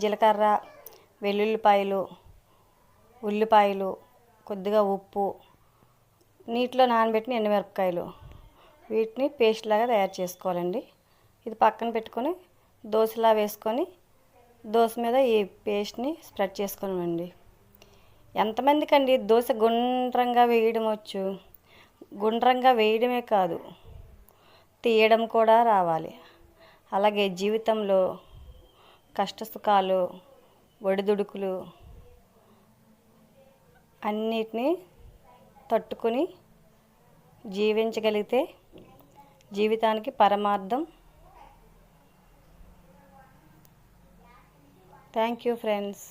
జీలకర్ర, వెల్లుల్లిపాయలు, ఉల్లిపాయలు, కొద్దిగా ఉప్పు, నీటిలో నానబెట్టిన ఎండుమిరపకాయలు, వీటిని పేస్ట్ లాగా తయారు చేసుకోవాలండి. ఇది పక్కన పెట్టుకొని దోశలా వేసుకొని దోశ మీద ఈ పేస్ట్ని స్ప్రెడ్ చేసుకోవాలండి. ఎంతమందికి అండి దోశ గుండ్రంగా వేయడం వచ్చు? గుండ్రంగా వేయడమే కాదు, తీయడం కూడా రావాలి. అలాగే జీవితంలో కష్టసుఖాలు, ఒడిదుడుకులు అన్నిటినీ తట్టుకొని జీవించగలిగితే జీవితానికి పరమార్థం. Thank you friends.